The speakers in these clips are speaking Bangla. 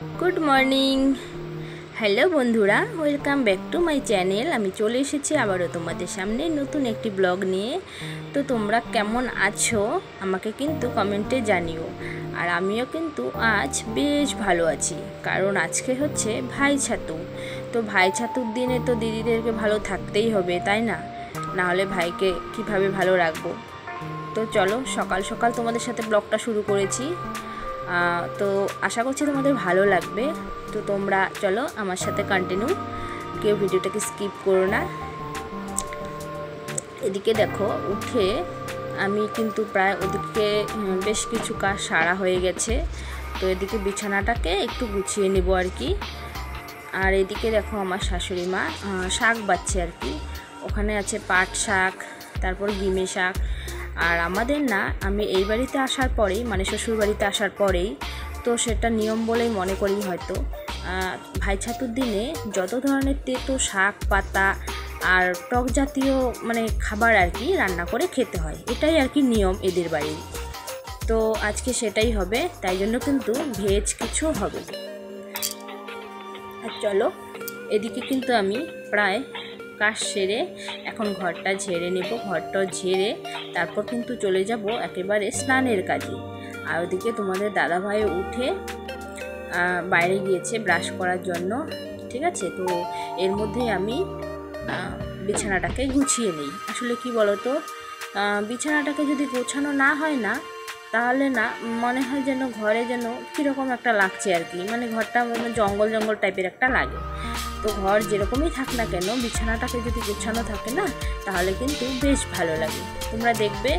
Good morning. হ্যালো বন্ধুরা, welcome back to my channel. আমি চলে এসেছি আবারও তোমাদের সামনে নতুন একটি ব্লগ নিয়ে। তো তোমরা কেমন আছো আমাকে কিন্তু কমেন্টে জানিও। আর আমিও কিন্তু আজ বেশ ভালো আছি, কারণ আজকে হচ্ছে ভাই ছাতু। তো ভাই ছাতুর দিনে তো দিদিদেরকে ভালো থাকতেই হবে, তাই না? নাহলে ভাইকে কিভাবে ভালো রাখবো। তো চলো, সকাল সকাল তোমাদের সাথে ব্লগটা শুরু করেছি। তো আশা করছি তোমাদের ভালো লাগবে। তো তোমরা চলো আমার সাথে কন্টিনিউ, কেউ ভিডিওটাকে স্কিপ করো না। এদিকে দেখো, উঠে আমি কিন্তু প্রায় ওদিকে বেশ কিছু কাজ সারা হয়ে গেছে। তো এদিকে বিছানাটাকে একটু গুছিয়ে নেব আর কি। আর এদিকে দেখো আমার শাশুড়ি মা শাক বাচ্ছে আর কি। ওখানে আছে পাট শাক, তারপর গিমে শাক। আর আমাদের না, আমি এই বাড়িতে আসার পরেই, মানে শ্বশুর বাড়িতে আসার পরেই, তো সেটা নিয়ম বলেই মনে করি হয়তো, ভাই ছাতুর দিনে যত ধরনের তেতো শাক পাতা আর টক জাতীয় মানে খাবার আর কি রান্না করে খেতে হয়, এটাই আর কি নিয়ম এদের বাড়ির। তো আজকে সেটাই হবে, তাই জন্য কিন্তু ভেজ কিছু হবে। আর চলো, এদিকে কিন্তু আমি প্রায় কাজ সেরে এখন ঘরটা ঝেড়ে নেব। ঘরটা ঝেড়ে তারপর কিন্তু চলে যাব একেবারে স্নানের কাজে। আর ওদিকে তোমাদের দাদাভাই উঠে বাইরে গিয়েছে ব্রাশ করার জন্য, ঠিক আছে? তো এর মধ্যেই আমি বিছানাটাকে গুছিয়ে নিই। আসলে কি বলো তো, বিছানাটাকে যদি গোছানো না হয় না, তাহলে না মনে হয় যেন ঘরে যেন কীরকম একটা লাগছে আর কি, মানে ঘরটা জঙ্গল জঙ্গল টাইপের একটা লাগে। তো ঘর যেরকমই থাক না কেন, বিছানাটাকে যদি গোছানো থাকে না, তাহলে কিন্তু বেশ ভালো লাগে। তোমরা দেখবে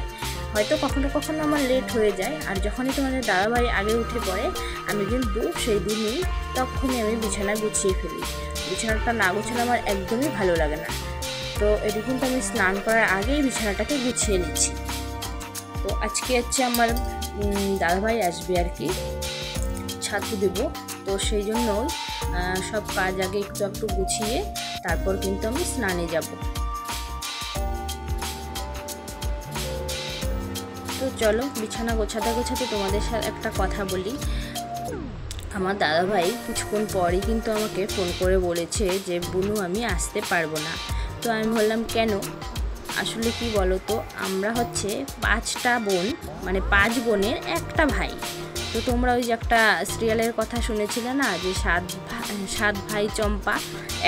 হয়তো কখনো কখনো আমার লেট হয়ে যায়, আর যখনই তোমাদের দাদাভাই আগে উঠে পড়ে, আমি কিন্তু সেই দিনই তখনই আমি বিছানা গুছিয়ে ফেলি। বিছানাটা না গুছানো আমার একদমই ভালো লাগে না। তো এটি কিন্তু আমি স্নান করার আগেই বিছানাটাকে গুছিয়ে নিচ্ছি। তো আজকে হচ্ছে আমার দাদাভাই আসবে আর কি, ছাতু দেব। তো সেই জন্যই সব কাজ আগে একটু একটু গুছিয়ে তারপর কিন্তু আমি স্নানে যাব। তো চলো, বিছানা গোছাতে গোছাতে তোমাদের সাথে একটা কথা বলি। আমার দাদাভাই কিছুক্ষণ পরেই কিন্তু আমাকে ফোন করে বলেছে যে বুনু, আমি আসতে পারবো না। তো আমি বললাম কেন? আসলে কি বলো তো, আমরা হচ্ছে 5টা বোন, মানে 5 বোনের একটা ভাই। তো তোমরা ওই যে একটা সিরিয়ালের কথা শুনেছিলে না, যে 7 ভাই চম্পা,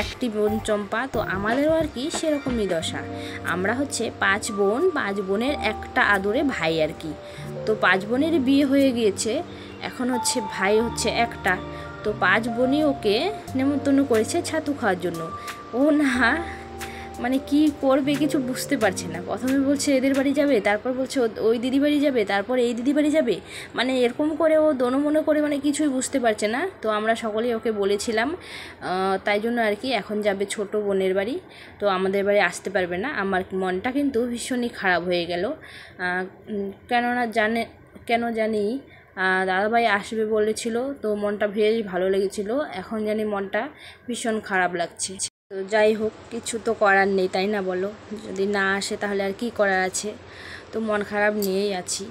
একটি বোন চম্পা। তো আমাদেরও আর কি সেরকমই দশা। আমরা হচ্ছে 5 বোন, 5 বোনের একটা আদরে ভাই আর কি। তো 5 বোনের বিয়ে হয়ে গিয়েছে, এখন হচ্ছে ভাই হচ্ছে একটা। তো 5 বোনই ওকে নেমন্তন্ন করেছে ছাতু খাওয়ার জন্য। ও না মানে কি করবে কিছু বুঝতে পারছে না। প্রথমে বলছে এদের বাড়ি যাবে, তারপর বলছে ওই দিদি বাড়ি যাবে, তারপর এই দিদি বাড়ি যাবে। মানে এরকম করে ও দোনো করে মানে কিছুই বুঝতে পারছে না। তো আমরা সকলেই ওকে বলেছিলাম, তাই জন্য আর কি এখন যাবে ছোট বোনের বাড়ি। তো আমাদের বাড়ি আসতে পারবে না। আমার মনটা কিন্তু ভীষণই খারাপ হয়ে গেল। কেননা কেন জানি দাদাভাই আসবে বলেছিল, তো মনটা বেশ ভালো লেগেছিল। এখন জানি মনটা ভীষণ খারাপ লাগছে। তো যাই হোক, কিছু তো করার নেই, তাই না বলো? যদি না আসে তাহলে আর কি করার আছে? তো মন খারাপ নিয়েই আছি।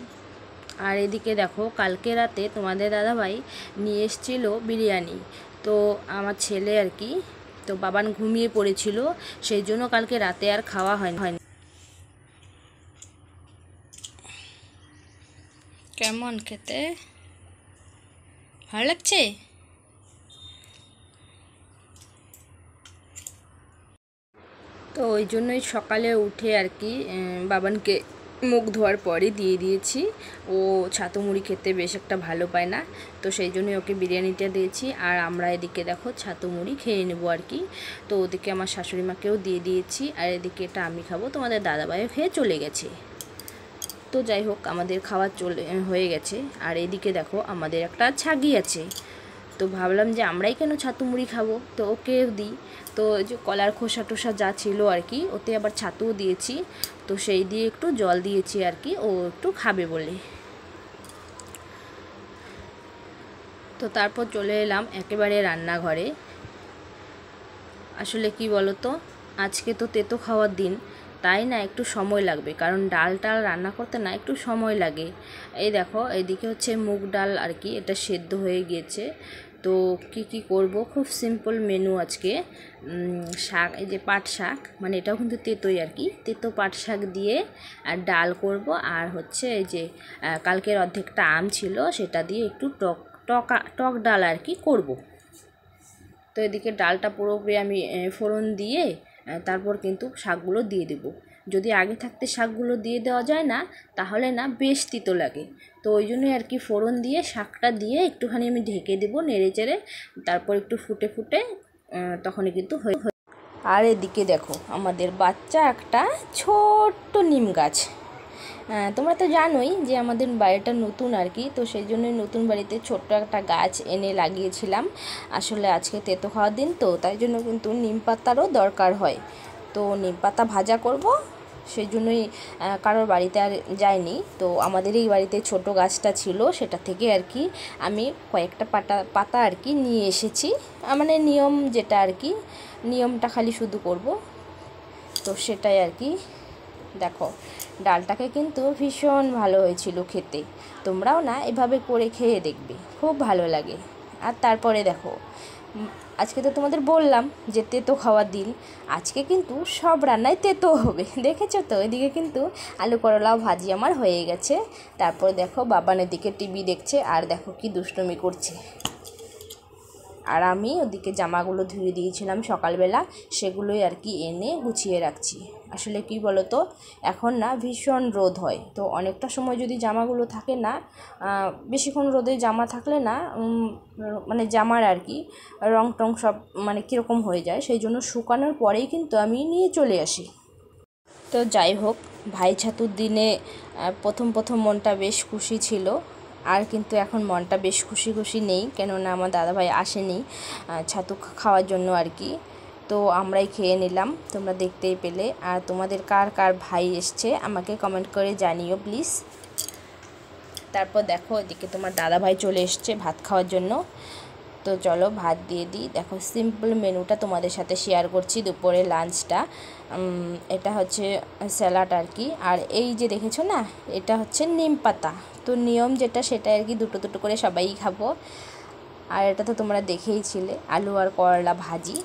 আর এদিকে দেখো, কালকে রাতে তোমাদের দাদাভাই নিয়ে এসেছিল বিরিয়ানি। তো আমার ছেলে আর কি, তো বাবান ঘুমিয়ে পড়েছিল, সেই জন্য কালকে রাতে আর খাওয়া হয়নি। কেমন খেতে ভালো লাগছে? তো ওই জন্যই সকালে উঠে আর কি বাবানকে মুখ ধোয়ার পরে দিয়ে দিয়েছি। ও ছাতু মুড়ি খেতে বেশ একটা ভালো পায় না, তো সেই জন্যই ওকে বিরিয়ানিটা দিয়েছি। আর আমরা এদিকে দেখো ছাতু মুড়ি খেয়ে নেবো আর কি। তো ওদিকে আমার শাশুড়ি মাকেও দিয়ে দিয়েছি, আর এদিকে এটা আমি খাবো, তোমাদের দাদাভাইও খেয়ে চলে গেছে। তো যাই হোক, আমাদের খাওয়া হয়ে গেছে। আর এদিকে দেখো, আমাদের একটা ছাগি আছে। তো ভাবলাম যে আমরাই কেন ছাতু মুড়ি খাবো, তো ওকেও দিই। তো যে কলার খোসা টোসা যা ছিল আর কি, ওতে আবার ছাতুও দিয়েছি। তো সেই দিয়ে একটু জল দিয়েছি আর কি, ও একটু খাবে বলে। তো তারপর চলে এলাম একেবারে রান্নাঘরে। আসলে কি বলো তো, আজকে তো তেতো খাওয়ার দিন, তাই না একটু সময় লাগবে, কারণ ডাল রান্না করতে না একটু সময় লাগে। এই দেখো, এইদিকে হচ্ছে মুগ ডাল আর কি, এটা সেদ্ধ হয়ে গিয়েছে। তো কি করব, খুব সিম্পল মেনু আজকে। শাক, এই যে পাট শাক, মানে এটাও কিন্তু তেতোই আর কি, তেতো পাট শাক দিয়ে আর ডাল করব। আর হচ্ছে এই যে কালকের অর্ধেকটা আম ছিল সেটা দিয়ে একটু টক ডাল আর কি করব। তো এদিকে ডালটা পুরোপুরি আমি ফোড়ন দিয়ে তারপর কিন্তু শাকগুলো দিয়ে দেব। যদি আগে থাকতে শাকগুলো দিয়ে দেওয়া যায় না, তাহলে না বেশ তিতো লাগে। তো ওই জন্যই আর কি ফোড়ন দিয়ে শাকটা দিয়ে একটুখানি আমি ঢেকে দেবো নেড়ে চেড়ে, তারপর একটু ফুটে তখনই কিন্তু হয়ে। আর এদিকে দেখো আমাদের বাচ্চা একটা ছোট্ট নিম গাছ। তোমরা তো জানোই যে আমাদের বাড়িটা নতুন আর কি, তো সেই জন্যই নতুন বাড়িতে ছোট্ট একটা গাছ এনে লাগিয়েছিলাম। আসলে আজকে তেতো খাওয়ার দিন, তো তাই জন্য কিন্তু নিম পাতারও দরকার হয়। তো নিম পাতা ভাজা করব, সেই জন্যই কারোর বাড়িতে আর যাইনি। তো আমাদের এই বাড়িতে ছোট গাছটা ছিল, সেটা থেকে আর কি আমি কয়েকটা পাতা আর কি নিয়ে এসেছি। মানে নিয়ম যেটা আর কি, নিয়মটা খালি শুধু করব, তো সেটাই আর কি। দেখো ডালটাকে কিন্তু ভীষণ ভালো হয়েছিল খেতে। তোমরাও না এভাবে করে খেয়ে দেখবে, খুব ভালো লাগে। আর তারপরে দেখো আজকে তো তোমাদের বললাম যে তেতো খাওয়ার দিন, আজকে কিন্তু সব রান্নায় তেতো হবে। দেখেছো তো, এদিকে কিন্তু আলু করলাও ভাজি আমার হয়ে গেছে। তারপর দেখো বাবানের দিকে টিভি দেখছে আর দেখো কি দুষ্টুমি করছে। আর আমি ওদিকে জামাগুলো ধুয়ে দিয়েছিলাম সকালবেলা, সেগুলোই আর কি এনে গুছিয়ে রাখছি। আসলে কি বলো তো, এখন না ভীষণ রোদ হয়, তো অনেকটা সময় যদি জামাগুলো থাকে না, বেশিক্ষণ রোদে জামা থাকলে না মানে জামার আর কি রং টং সব মানে কীরকম হয়ে যায়, সেই জন্য শুকানোর পরেই কিন্তু আমি নিয়ে চলে আসি। তো যাই হোক, ভাই ছাতুর দিনে প্রথম মনটা বেশ খুশি ছিল, আর কিন্তু এখন মনটা বেশ খুশি নেই, কেননা আমার দাদাভাই আসেনি ছাতু খাওয়ার জন্য আর কি। তো আমরাই খেয়ে নিলাম, তোমরা দেখতেই পেলে। আর তোমাদের কার ভাই এসছে আমাকে কমেন্ট করে জানিও প্লিজ। তারপর দেখো এদিকে তোমার দাদাভাই চলে এসছে ভাত খাওয়ার জন্য। তো চলো ভাত দিয়ে দিই। দেখো সিম্পল মেনুটা তোমাদের সাথে শেয়ার করছি, দুপুরে লাঞ্চটা। এটা হচ্ছে স্যালাড আর কি। আর এই যে দেখেছো না, এটা হচ্ছে নিম পাতা। তো নিয়ম যেটা সেটা আর কি দুটো করে সবাই খাবো। আর এটা তো তোমরা দেখেইছিলে, আলু আর করলা ভাজি।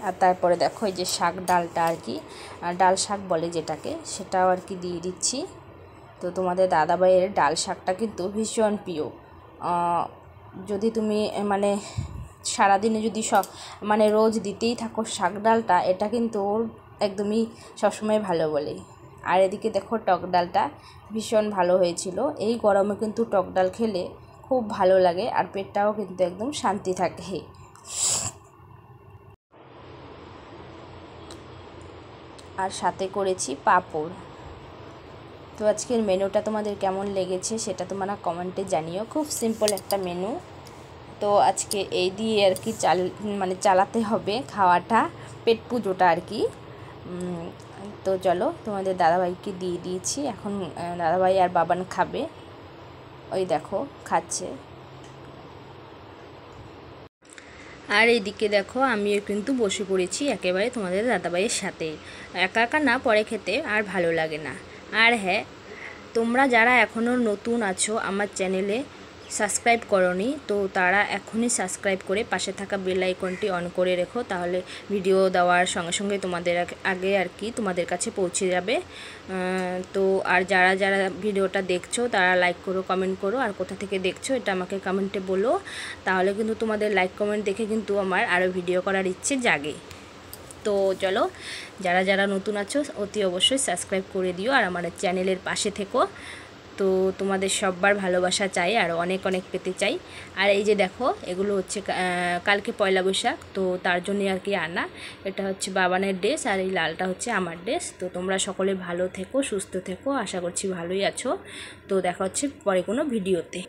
আর তারপরে দেখো এই যে শাক ডালটা আর কি, ডাল শাক বলে যেটাকে, সেটাও আর কি দিয়ে দিচ্ছি। তো তোমাদের দাদাভাইয়ের ডাল শাকটা কিন্তু ভীষণ প্রিয়। যদি তুমি মানে সারাদিনে যদি মানে রোজ দিতেই থাকো শাক ডালটা, এটা কিন্তু ওর একদমই সবসময় ভালো বলে। আর এদিকে দেখো টক ডালটা ভীষণ ভালো হয়েছিল। এই গরমে কিন্তু টক ডাল খেলে খুব ভালো লাগে, আর পেটটাও কিন্তু একদম শান্তি থাকে। আর সাথে করেছি পাঁপড়। তো আজকের মেনুটা তোমাদের কেমন লেগেছে সেটা তোমরা কমেন্টে জানিও। খুব সিম্পল একটা মেনু, তো আজকে এই দিয়ে আর কি চালাতে হবে খাওয়াটা, পেট পুজোটা আর কি। তো চলো তোমাদের দাদাভাইকে দিয়ে দিয়েছি, এখন দাদাভাই আর বাবান খাবে। ওই দেখো খাচ্ছে। আর এইদিকে দেখো আমিও কিন্তু বসে পড়েছি একেবারে তোমাদের দাদাভাইয়ের সাথে। একা একা না পরে খেতে আর ভালো লাগে না। আর হ্যাঁ, তোমরা যারা এখনও নতুন আছো আমার চ্যানেলে, সাবস্ক্রাইব করোনি, তো তারা এখনই সাবস্ক্রাইব করে পাশে থাকা বেল আইকনটি অন করে রেখো, তাহলে ভিডিও দেওয়ার সঙ্গে সঙ্গে তোমাদের আগে আর কি তোমাদের কাছে পৌঁছে যাবে। তো আর যারা ভিডিওটা দেখছো তারা লাইক করো, কমেন্ট করো, আর কোথা থেকে দেখছো এটা আমাকে কমেন্টে বলো, তাহলে কিন্তু তোমাদের লাইক কমেন্ট দেখে কিন্তু আমার আরও ভিডিও করার ইচ্ছে জাগে। তো চলো, যারা নতুন আছো অতি অবশ্যই সাবস্ক্রাইব করে দিও আর আমার চ্যানেলের পাশে থেকো। তো তোমাদের সববার ভালোবাসা চাই, আর অনেক পেতে চাই। আর এই যে দেখো এগুলো হচ্ছে কালকে পয়লা বৈশাখ, তো তার জন্য আর কি আনা। এটা হচ্ছে বাবানের ড্রেস, আর এই লালটা হচ্ছে আমার ড্রেস। তো তোমরা সকলে ভালো থেকো, সুস্থ থেকো, আশা করছি ভালোই আছো। তো দেখা হচ্ছে পরে কোনো ভিডিওতে।